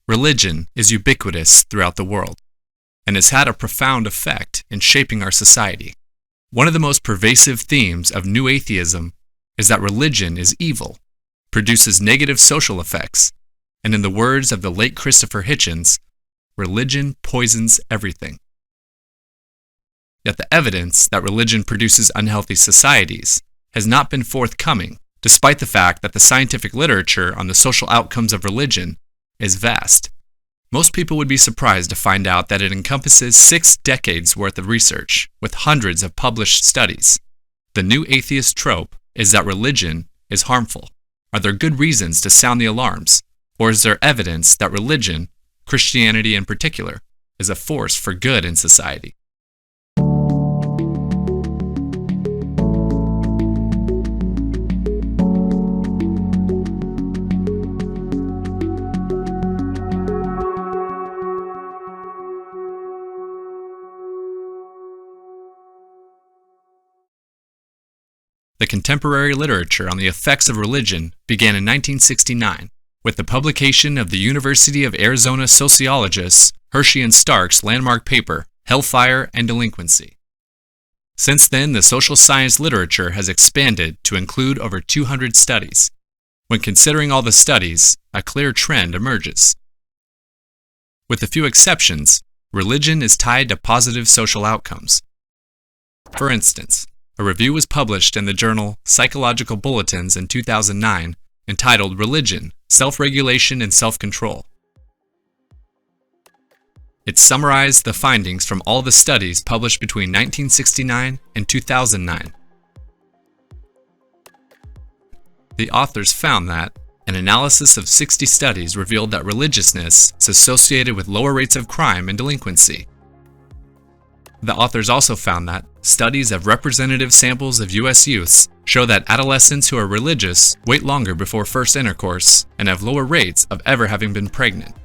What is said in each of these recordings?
Religion is ubiquitous throughout the world and has had a profound effect in shaping our society. One of the most pervasive themes of New Atheism is that religion is evil, produces negative social effects, and in the words of the late Christopher Hitchens, religion poisons everything. Yet the evidence that religion produces unhealthy societies has not been forthcoming, despite the fact that the scientific literature on the social outcomes of religion is vast. Most people would be surprised to find out that it encompasses 6 decades worth of research, with hundreds of published studies. The new atheist trope is that religion is harmful. Are there good reasons to sound the alarms? Or is there evidence that religion, Christianity in particular, is a force for good in society? The contemporary literature on the effects of religion began in 1969 with the publication of the University of Arizona sociologists Hershey and Stark's landmark paper, Hellfire and Delinquency. Since then, the social science literature has expanded to include over 200 studies. When considering all the studies, a clear trend emerges. With a few exceptions, religion is tied to positive social outcomes. For instance, a review was published in the journal Psychological Bulletins in 2009 entitled Religion, Self-Regulation and Self-Control. It summarized the findings from all the studies published between 1969 and 2009. The authors found that an analysis of 60 studies revealed that religiousness is associated with lower rates of crime and delinquency. The authors also found that studies of representative samples of U.S. youths show that adolescents who are religious wait longer before first intercourse and have lower rates of ever having been pregnant.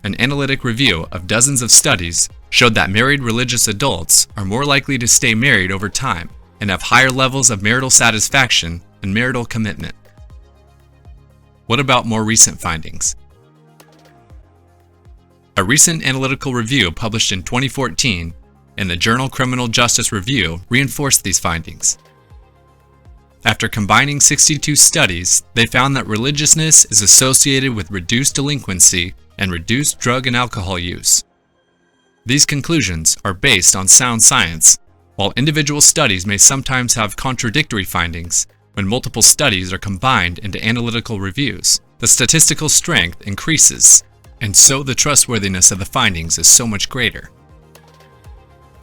An analytic review of dozens of studies showed that married religious adults are more likely to stay married over time and have higher levels of marital satisfaction and marital commitment. What about more recent findings? A recent analytical review published in 2014 in the journal Criminal Justice Review reinforced these findings. After combining 62 studies, they found that religiousness is associated with reduced delinquency and reduced drug and alcohol use. These conclusions are based on sound science. While individual studies may sometimes have contradictory findings, when multiple studies are combined into analytical reviews, the statistical strength increases, and so the trustworthiness of the findings is so much greater.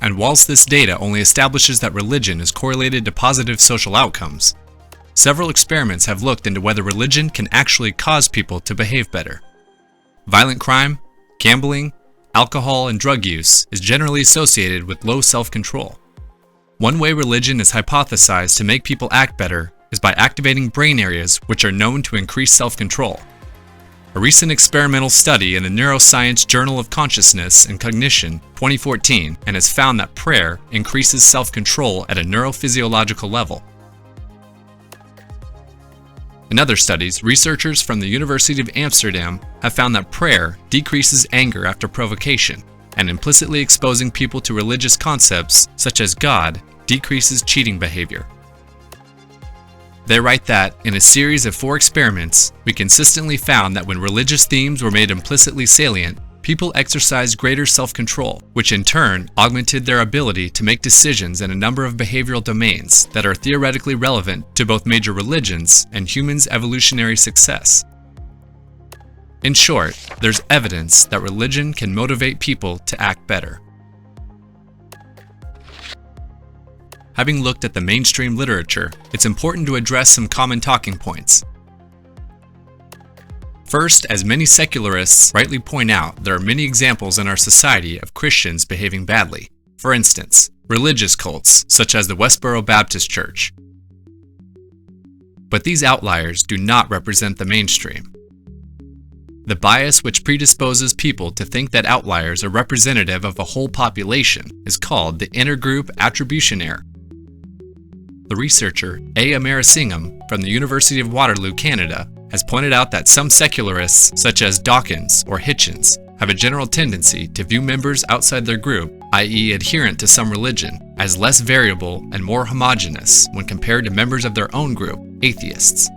And whilst this data only establishes that religion is correlated to positive social outcomes, several experiments have looked into whether religion can actually cause people to behave better. Violent crime, gambling, alcohol, and drug use is generally associated with low self-control. One way religion is hypothesized to make people act better is by activating brain areas which are known to increase self-control. A recent experimental study in the Neuroscience Journal of Consciousness and Cognition 2014 has found that prayer increases self-control at a neurophysiological level. In other studies, researchers from the University of Amsterdam have found that prayer decreases anger after provocation, and implicitly exposing people to religious concepts such as God decreases cheating behavior. They write that, in a series of 4 experiments, we consistently found that when religious themes were made implicitly salient, people exercised greater self-control, which in turn augmented their ability to make decisions in a number of behavioral domains that are theoretically relevant to both major religions and humans' evolutionary success. In short, there's evidence that religion can motivate people to act better. Having looked at the mainstream literature, it's important to address some common talking points. First, as many secularists rightly point out, there are many examples in our society of Christians behaving badly. For instance, religious cults, such as the Westboro Baptist Church. But these outliers do not represent the mainstream. The bias which predisposes people to think that outliers are representative of a whole population is called the intergroup attribution error. The researcher A. Amarasingham from the University of Waterloo, Canada, has pointed out that some secularists, such as Dawkins or Hitchens, have a general tendency to view members outside their group, i.e. adherent to some religion, as less variable and more homogeneous when compared to members of their own group, atheists.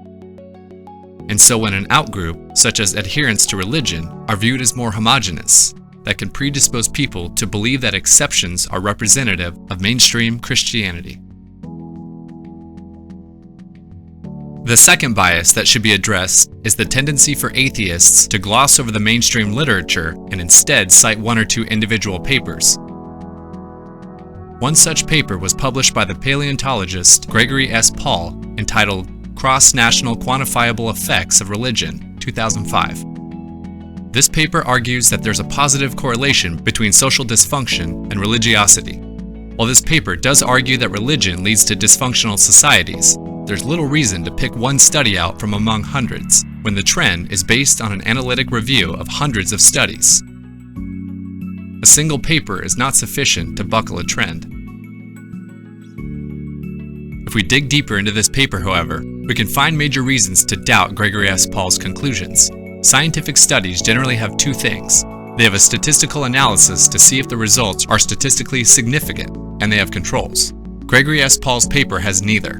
And so when an outgroup, such as adherents to religion, are viewed as more homogeneous, that can predispose people to believe that exceptions are representative of mainstream Christianity. The second bias that should be addressed is the tendency for atheists to gloss over the mainstream literature and instead cite one or two individual papers. One such paper was published by the paleontologist Gregory S. Paul, entitled Cross-National Quantifiable Effects of Religion, 2005. This paper argues that there's a positive correlation between social dysfunction and religiosity. While this paper does argue that religion leads to dysfunctional societies, there's little reason to pick one study out from among hundreds, when the trend is based on an analytic review of hundreds of studies. A single paper is not sufficient to buckle a trend. If we dig deeper into this paper, however, we can find major reasons to doubt Gregory S. Paul's conclusions. Scientific studies generally have two things. They have a statistical analysis to see if the results are statistically significant, and they have controls. Gregory S. Paul's paper has neither.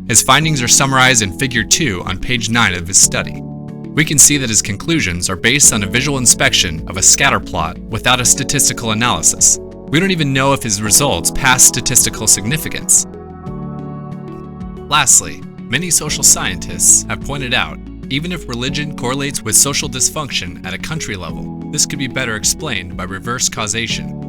His findings are summarized in Figure 2 on page 9 of his study. We can see that his conclusions are based on a visual inspection of a scatter plot without a statistical analysis. We don't even know if his results pass statistical significance. Lastly, many social scientists have pointed out, even if religion correlates with social dysfunction at a country level, this could be better explained by reverse causation.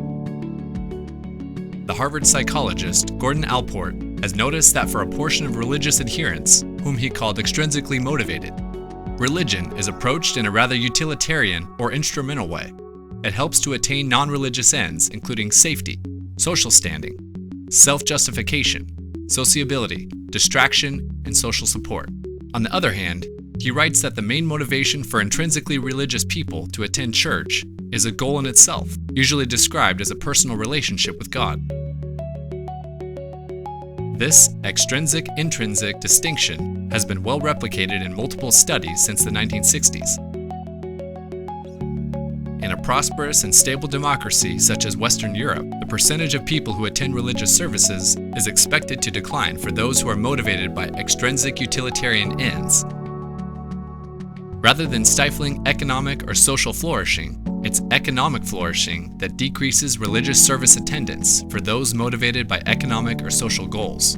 The Harvard psychologist Gordon Allport has noticed that for a portion of religious adherents, whom he called extrinsically motivated, religion is approached in a rather utilitarian or instrumental way. It helps to attain non-religious ends, including safety, social standing, self-justification, sociability, distraction, and social support. On the other hand, he writes that the main motivation for intrinsically religious people to attend church is a goal in itself, usually described as a personal relationship with God. This extrinsic-intrinsic distinction has been well replicated in multiple studies since the 1960s. In a prosperous and stable democracy such as Western Europe, the percentage of people who attend religious services is expected to decline for those who are motivated by extrinsic utilitarian ends. Rather than stifling economic or social flourishing, it's economic flourishing that decreases religious service attendance for those motivated by economic or social goals.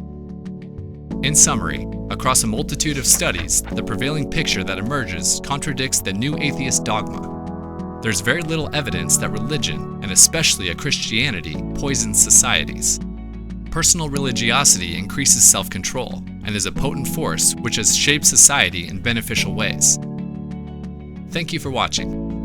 In summary, across a multitude of studies, the prevailing picture that emerges contradicts the new atheist dogma. There's very little evidence that religion, and especially a Christianity, poisons societies. Personal religiosity increases self-control, and is a potent force which has shaped society in beneficial ways. Thank you for watching.